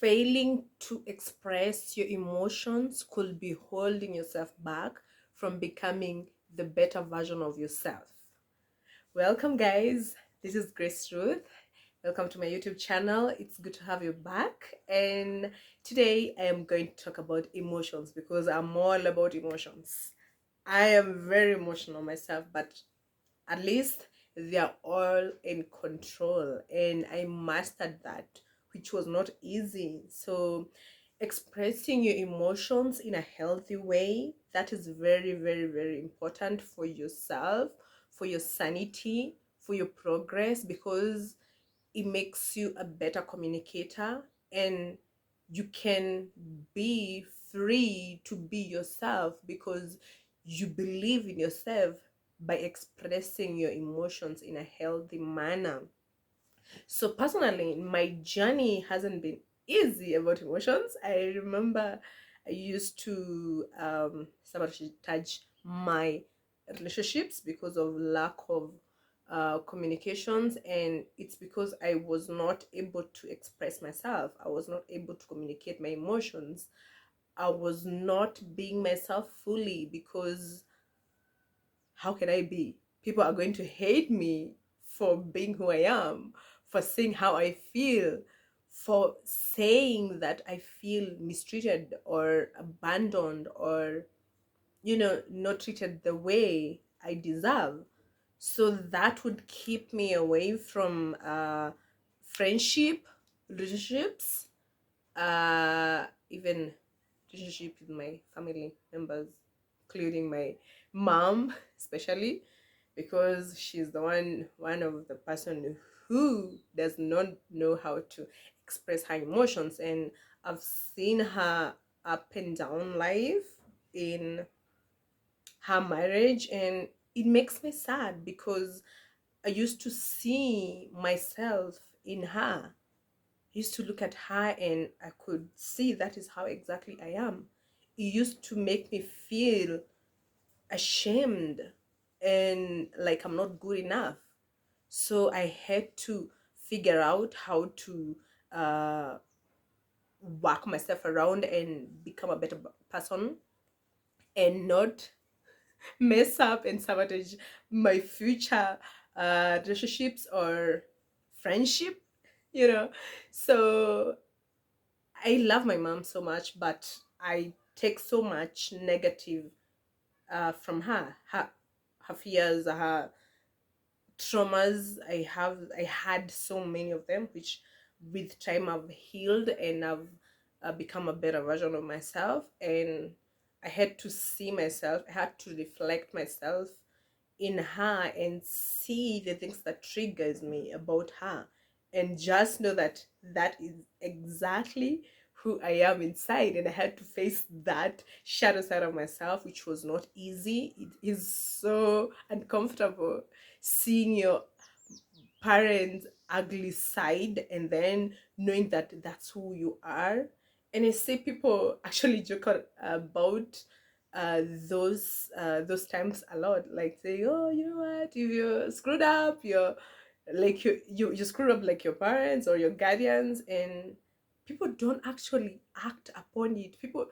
failing to express your emotions could be holding yourself back from becoming the better version of yourself. Welcome, guys. This is Grace Ruth. Welcome to my YouTube channel. It's good to have you back. And today I am going to talk about emotions because I'm all about emotions. I am very emotional myself, but at least they are all in control, and I mastered that, which was not easy. So expressing your emotions in a healthy way, that is very, very, very important for yourself, for your sanity, for your progress, because it makes you a better communicator, and you can be free to be yourself because you believe in yourself by expressing your emotions in a healthy manner. So personally, my journey hasn't been easy about emotions. I remember I used to sabotage my relationships because of lack of communications, and it's because I was not able to express myself. I was not able to communicate my emotions. I was not being myself fully because how can I be? People are going to hate me for being who I am, for saying how I feel, for saying that I feel mistreated or abandoned or, not treated the way I deserve. So that would keep me away from friendship, relationships, even relationship with my family members, including my mom, especially because she's the one of the person who does not know how to express her emotions, and I've seen her up and down life in her marriage, and it makes me sad because I used to see myself in her. Used to look at her and I could see that is how exactly I am. It used to make me feel ashamed and like I'm not good enough. So I had to figure out how to uh, work myself around and become a better person and not mess up and sabotage my future relationships or friendship, you know. So I love my mom so much, but I take so much negative from her fears, her traumas. I had so many of them, which with time I've healed and I've become a better version of myself. And I had to see myself. I had to reflect myself in her and see the things that triggers me about her, and just know that that is exactly who I am inside. And I had to face that shadow side of myself, which was not easy. It is so uncomfortable seeing your parents ugly side and then knowing that that's who you are. And I see people actually joke about those times a lot, like saying, oh, you know what, if you screwed up, you're like you screwed up like your parents or your guardians, and people don't actually act upon it. People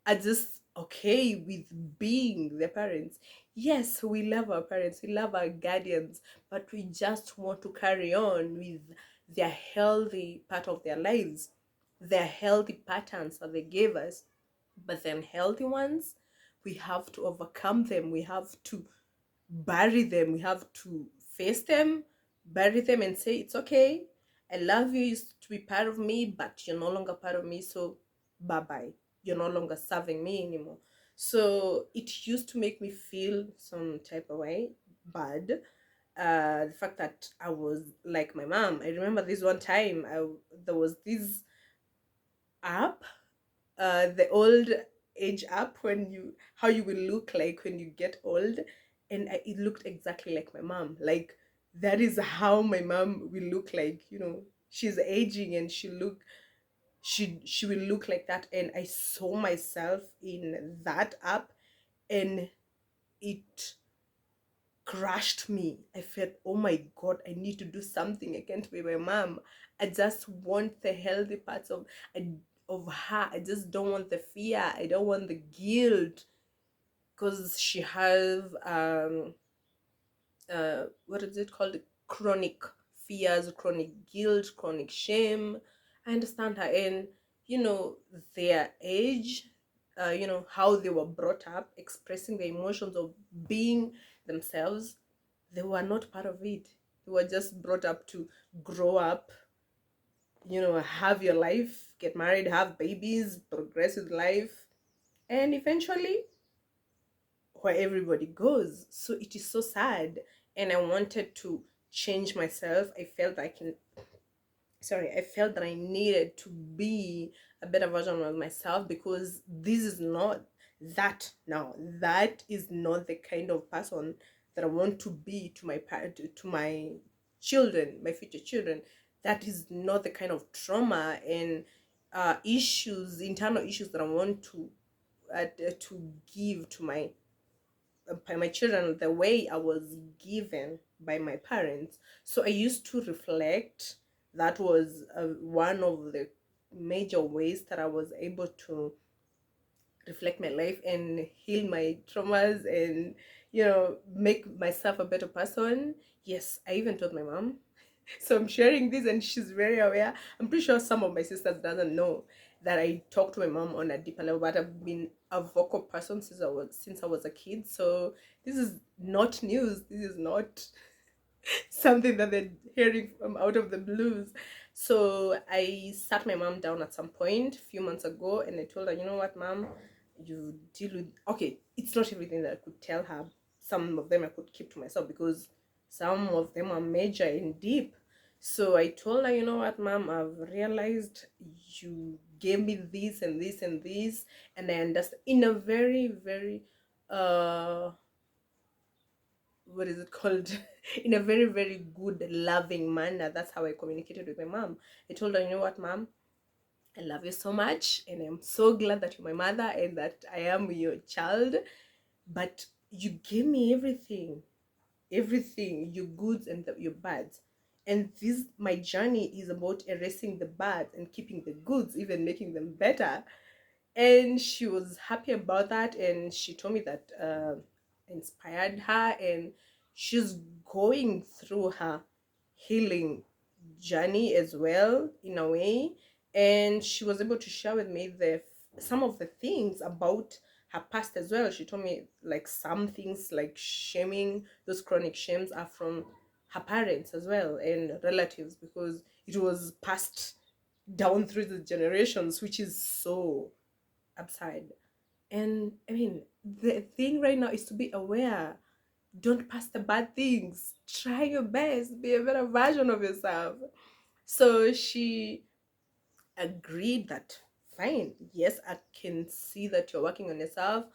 are just okay with being their parents. Yes, we love our parents, we love our guardians, but we just want to carry on with their healthy part of their lives, their healthy patterns that they gave us. But then healthy ones, we have to overcome them. We have to bury them. We have to face them, bury them, and say, it's okay. I love you. You used to be part of me, but you're no longer part of me. So bye bye. You're no longer serving me anymore. So it used to make me feel some type of way, bad. The fact that I was like my mom. I remember this one time there was this app, the old age app, when you how you will look like when you get old, and it looked exactly like my mom. Like that is how my mom will look like. She's aging and she will look like that, and I saw myself in that app, and it crushed me. I felt, oh my God, I need to do something. I can't be my mom. I just want the healthy parts of her. I just don't want the fear. I don't want the guilt, because she has what is it called, chronic fears, chronic guilt, chronic shame. I understand her. And their age, how they were brought up, expressing the emotions of being themselves, they were not part of it. They were just brought up to grow up, have your life, get married, have babies, progress with life, and eventually where everybody goes. So it is so sad. And I wanted to change myself. I felt that I needed to be a better version of myself, because this is not that now. That is not the kind of person that I want to be to my to my children, my future children. That is not the kind of trauma and internal issues that I want to give to my children the way I was given by my parents. So I used to reflect. That was one of the major ways that I was able to reflect my life and heal my traumas and make myself a better person. Yes, I even told my mom. So I'm sharing this and she's very aware. I'm pretty sure some of my sisters doesn't know that I talk to my mom on a deeper level, but I've been a vocal person since I was a kid. So this is not news. This is not something that they're hearing from out of the blues. So I sat my mom down at some point a few months ago and I told her, you know what, mom, you deal with, okay, it's not everything that I could tell her. Some of them I could keep to myself because some of them are major and deep. So I told her, you know what, mom, I've realized you gave me this and this and this, and I understand in a very, very what is it called, in a very, very good loving manner. That's how I communicated with my mom. I told her, you know what, mom, I love you so much and I'm so glad that you're my mother and that I am your child, but you gave me everything, your goods and your bads, and this my journey is about erasing the bad and keeping the goods, even making them better. And she was happy about that, and she told me that inspired her, and she's going through her healing journey as well in a way. And she was able to share with me the some of the things about her past as well. She told me like some things like shaming, those chronic shames are from her parents as well and relatives, because it was passed down through the generations, which is so upside. And I mean, the thing right now is to be aware. Don't pass the bad things. Try your best. Be a better version of yourself. So she agreed that, fine, yes, I can see that you're working on yourself.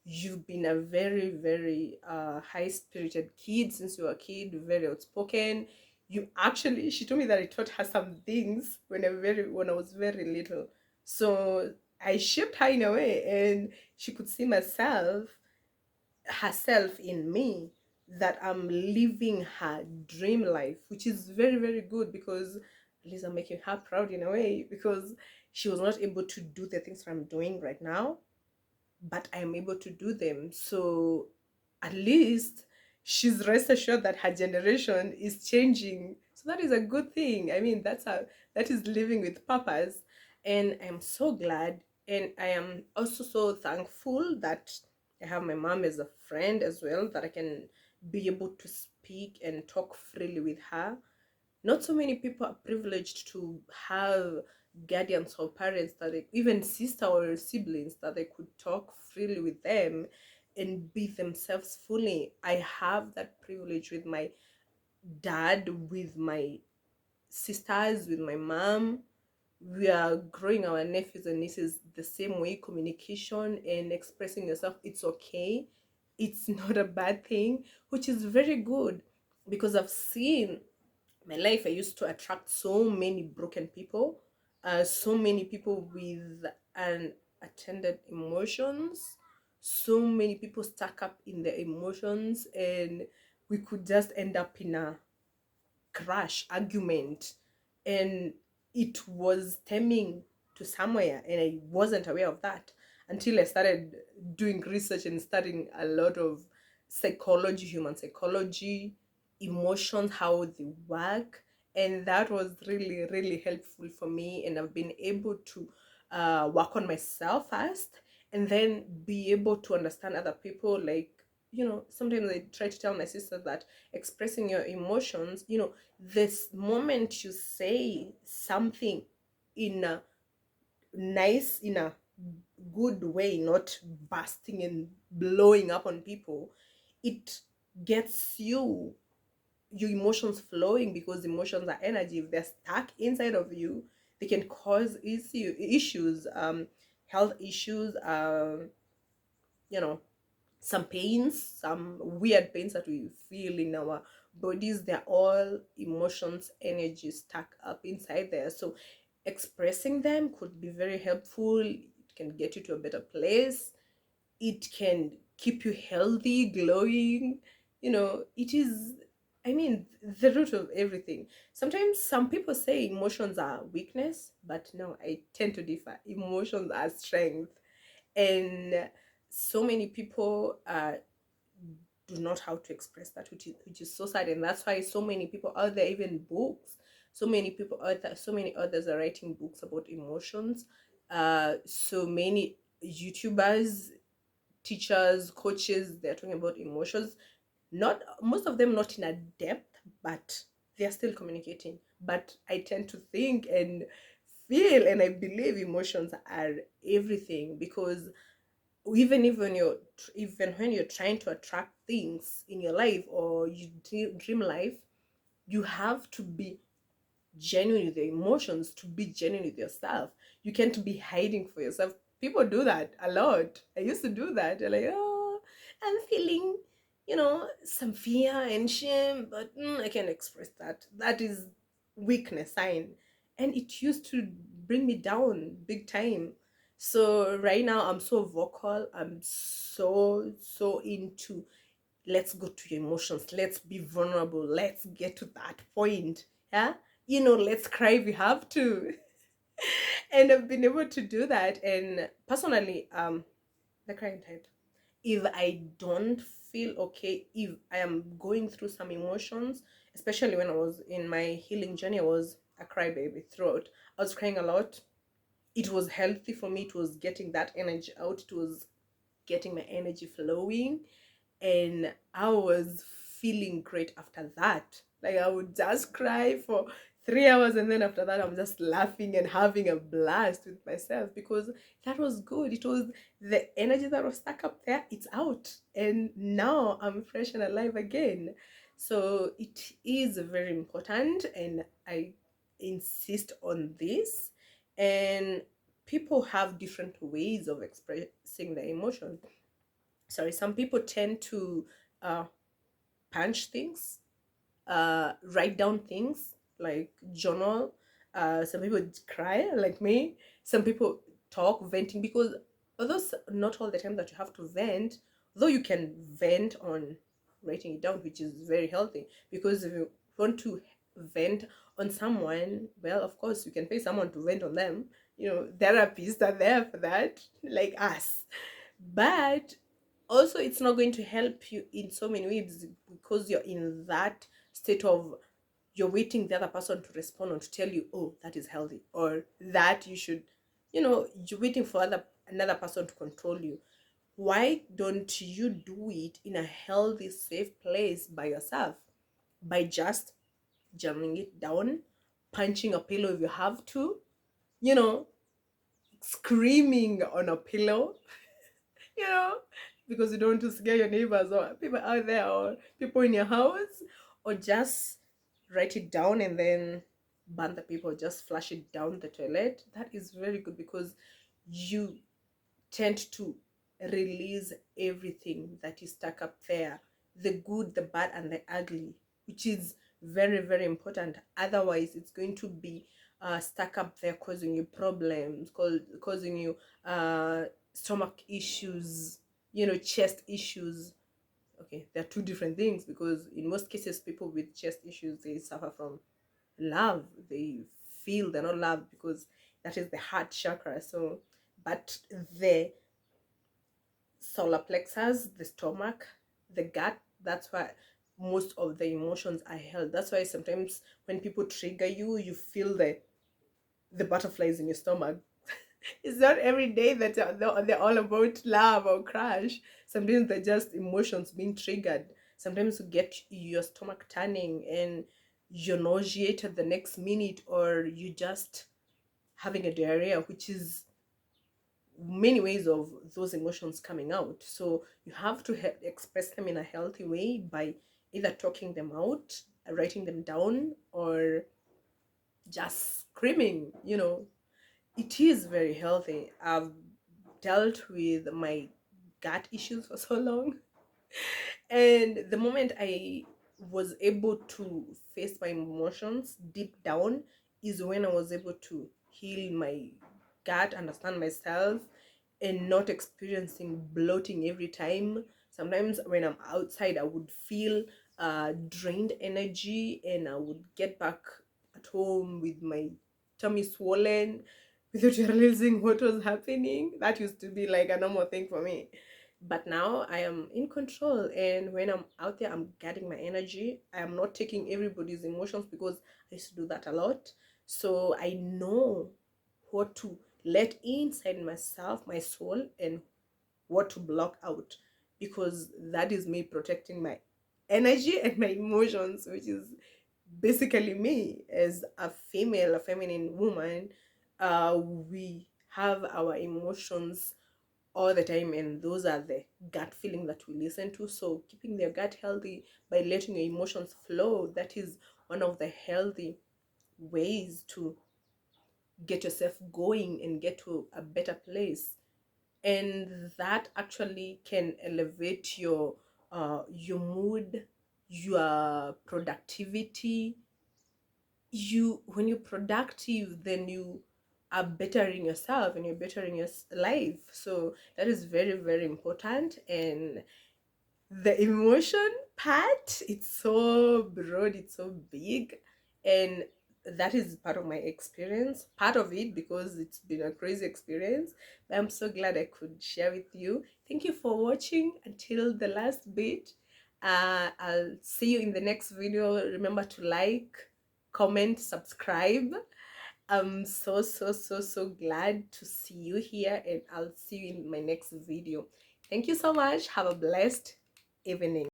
You've been a very, very high spirited kid since you were a kid, very outspoken. You actually, she told me that I taught her some things when I was very little. So I shaped her in a way, and she could see herself in me, that I'm living her dream life, which is very, very good, because at least I'm making her proud in a way, because she was not able to do the things that I'm doing right now, but I am able to do them. So at least she's rest assured that her generation is changing. So that is a good thing. I mean, that is living with purpose. And I'm so glad. And I am also so thankful that I have my mom as a friend as well, that I can be able to speak and talk freely with her. Not so many people are privileged to have guardians or parents that even sister or siblings, that they could talk freely with them and be themselves fully. I have that privilege with my dad, with my sisters, with my mom. We are growing our nephews and nieces the same way. Communication and expressing yourself, it's okay, it's not a bad thing, which is very good, because I've seen my life, I used to attract so many broken people, so many people with unattended emotions, so many people stuck up in their emotions, and we could just end up in a crash argument, and it was stemming to somewhere, and I wasn't aware of that until I started doing research and studying a lot of psychology, human psychology, emotions, how they work. And that was really, really helpful for me, and I've been able to work on myself first, and then be able to understand other people. Like, sometimes I try to tell my sister that expressing your emotions, this moment you say something in a nice, in a good way, not busting and blowing up on people, it gets your emotions flowing, because emotions are energy. If they're stuck inside of you, they can cause issues, health issues, you know some pains, some weird pains that we feel in our bodies. They're all emotions, energy stuck up inside there. So expressing them could be very helpful. It can get you to a better place. It can keep you healthy, glowing. It is, I mean, the root of everything. Sometimes some people say emotions are weakness, but no, I tend to differ. Emotions are strength. And so many people do not how to express that, which is so sad. And that's why so many people out there, even books, so many people out there, so many others are writing books about emotions. So many YouTubers, teachers, coaches, they're talking about emotions. Not most of them, not in a depth, but they're still communicating. But I tend to think and feel, and I believe emotions are everything, because even when you're trying to attract things in your life, or you dream life, you have to be genuine with your emotions, to be genuine with yourself. You can't be hiding for yourself. People do that a lot. I used to do that. They're like, oh, I'm feeling, some fear and shame, but I can't express that. That is weakness sign. And it used to bring me down big time. So right now I'm so vocal. I'm so into, let's go to your emotions, let's be vulnerable, let's get to that point. Yeah, let's cry if we have to. And I've been able to do that. And personally, the crying type, if I don't feel okay, if I am going through some emotions, especially when I was in my healing journey, I was a crybaby throughout. I was crying a lot. It was healthy for me. It was getting that energy out. It was getting my energy flowing, and I was feeling great after that. Like, I would just cry for 3 hours, and then after that I'm just laughing and having a blast with myself, because that was good. It was the energy that was stuck up there, it's out, and now I'm fresh and alive again. So it is very important, and I insist on this. And people have different ways of expressing their emotions. Sorry, some people tend to uh, punch things, write down things, like journal. Some people cry like me. Some people talk, venting, because although not all the time that you have to vent, though you can vent on writing it down, which is very healthy. Because if you want to vent on someone, well, of course you can pay someone to vent on them. Therapists are there for that, like us. But also, it's not going to help you in so many ways, because you're in that state of, you're waiting the other person to respond or to tell you, oh, that is healthy, or that you should, you're waiting for another person to control you. Why don't you do it in a healthy, safe place by yourself, by just jamming it down, punching a pillow if you have to, you know screaming on a pillow, you know, because you don't want to scare your neighbors or people out there or people in your house, or just write it down and then burn the paper, just flush it down the toilet. That is very good, because you tend to release everything that is stuck up there, the good, the bad, and the ugly, which is very, very important. Otherwise, it's going to be stuck up there, causing you problems, causing you stomach issues, chest issues, Okay, they're two different things, because in most cases people with chest issues, they suffer from love. They feel they're not loved because that is the heart chakra. So but the solar plexus, the stomach, the gut, that's why most of the emotions are held. That's why sometimes when people trigger you, you feel the butterflies in your stomach. It's not every day that they're all about love or crush. Sometimes they're just emotions being triggered. Sometimes you get your stomach turning and you're nauseated the next minute, or you just having a diarrhea, which is many ways of those emotions coming out. So you have to express them in a healthy way by either talking them out, writing them down, or just screaming. It is very healthy. I've dealt with my gut issues for so long, and the moment I was able to face my emotions deep down is when I was able to heal my gut, understand myself, and not experiencing bloating every time. Sometimes when I'm outside, I would feel drained energy, and I would get back at home with my tummy swollen without realizing what was happening. That used to be like a normal thing for me. But now I am in control, and when I'm out there, I'm getting my energy. I am not taking everybody's emotions, because I used to do that a lot. So I know what to let inside myself, my soul, and what to block out, because that is me protecting my energy and my emotions, which is basically me as a female, a feminine woman. We have our emotions all the time, and those are the gut feeling that we listen to. So keeping their gut healthy by letting your emotions flow, that is one of the healthy ways to get yourself going and get to a better place. And that actually can elevate your mood, your productivity. When you're productive, then you are bettering yourself and you're bettering your life. So that is very, very important. And the emotion part, it's so broad, it's so big, and that is part of my experience, part of it, because it's been a crazy experience. But I'm so glad I could share with you. Thank you for watching until the last bit. I'll see you in the next video. Remember to like, comment, subscribe. I'm so, so, so, so glad to see you here, and I'll see you in my next video. Thank you so much. Have a blessed evening.